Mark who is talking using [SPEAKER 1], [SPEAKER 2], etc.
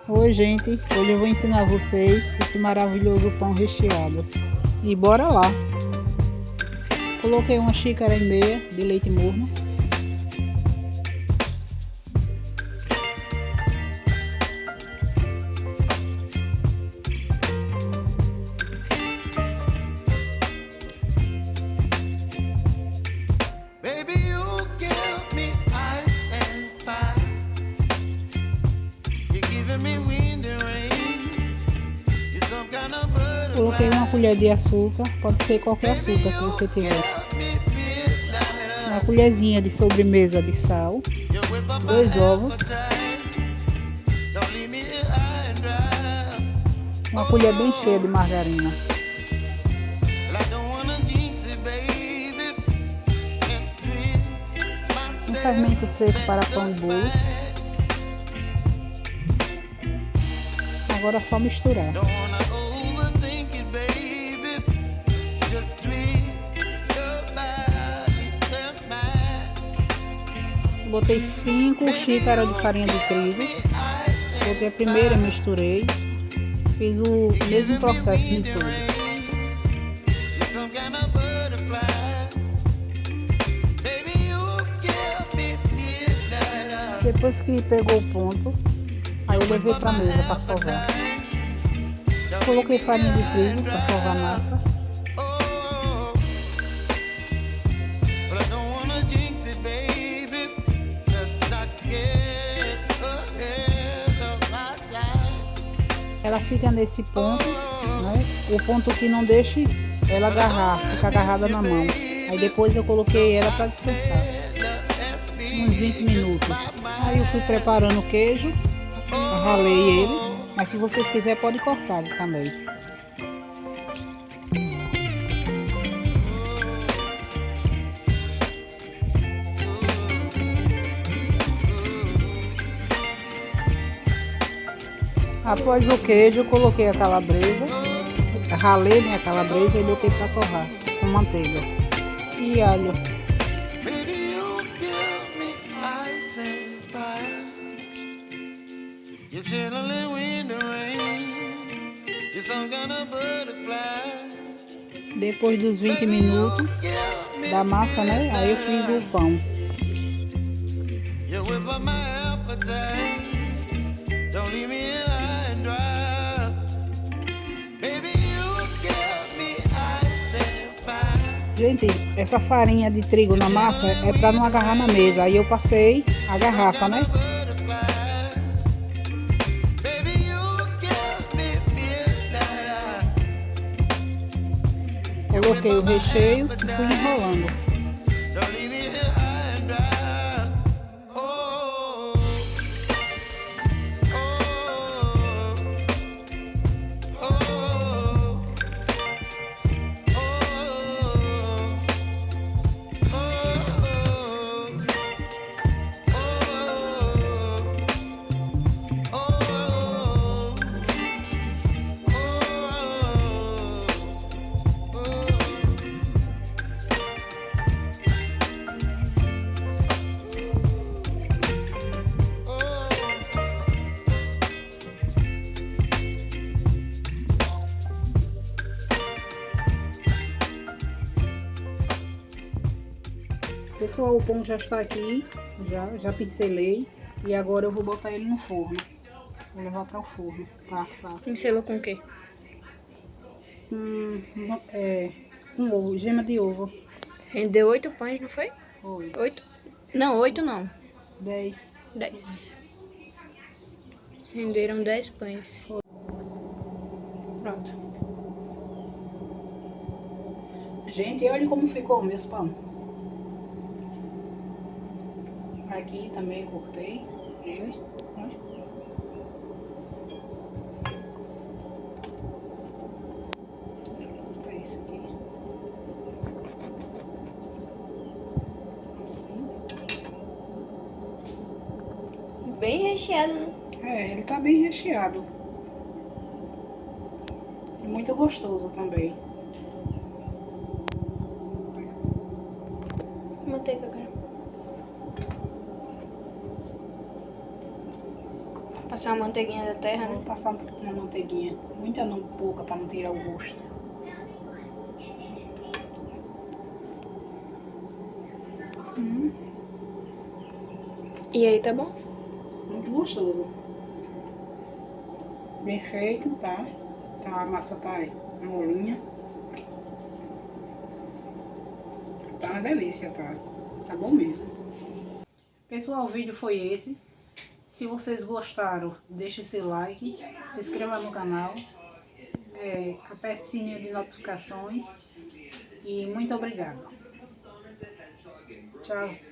[SPEAKER 1] Oi, gente. Hoje eu vou ensinar vocês esse maravilhoso pão recheado. E bora lá. Coloquei uma xícara e meia de leite morno. Coloquei uma colher de açúcar, pode ser qualquer açúcar que você tiver. Uma colherzinha de sobremesa de sal, 2 ovos, uma colher bem cheia de margarina, um fermento seco para pão de bolo. Agora é só misturar. Botei 5 xícaras de farinha de trigo. Botei a primeira, misturei. Fiz o mesmo processo em tudo. Depois que pegou o ponto, aí eu levei para a mesa para sovar. Coloquei farinha de trigo para sovar a massa. Ela fica nesse ponto, né? O ponto que não deixe ela agarrar, fica agarrada na mão. Aí depois eu coloquei ela para descansar, uns 20 minutos. Aí eu fui preparando o queijo, ralei ele, mas se vocês quiserem pode cortar ele também. Após o queijo, eu coloquei a calabresa, ralei, né, a calabresa e botei para torrar com manteiga e alho. Depois dos 20 minutos da massa, né, aí eu fiz o pão. Gente, essa farinha de trigo na massa é para não agarrar na mesa. Aí eu passei a garrafa, né? Coloquei o recheio e fui enrolando. Pessoal, o pão já está aqui, já pincelei e agora eu vou botar ele no forno. Vou levar para o forno para assar.
[SPEAKER 2] Pincelou com o quê?
[SPEAKER 1] Com ovo, gema de ovo.
[SPEAKER 2] Rendeu 8 pães, não foi?
[SPEAKER 1] Foi.
[SPEAKER 2] 8? Não, 8 não.
[SPEAKER 1] 10.
[SPEAKER 2] 10. Renderam 10 pães.
[SPEAKER 1] Foi. Pronto. Gente, olha como ficou meus pão. Aqui também cortei ele, né? Vou cortar isso aqui. Assim.
[SPEAKER 2] Bem recheado, né?
[SPEAKER 1] É, ele tá bem recheado. E muito gostoso também.
[SPEAKER 2] Manteiga, cara. Passar a manteiguinha da terra,
[SPEAKER 1] Vou
[SPEAKER 2] né?
[SPEAKER 1] passar uma manteiguinha. Muita não, pouca, pra não tirar o gosto.
[SPEAKER 2] E aí, tá bom?
[SPEAKER 1] Muito gostoso. Bem feito, tá? Tá, a massa tá molinha. Tá uma delícia, tá? Tá bom mesmo. Pessoal, o vídeo foi esse. Se vocês gostaram, deixe seu like, se inscreva no canal, aperte o sininho de notificações e muito obrigada. Tchau.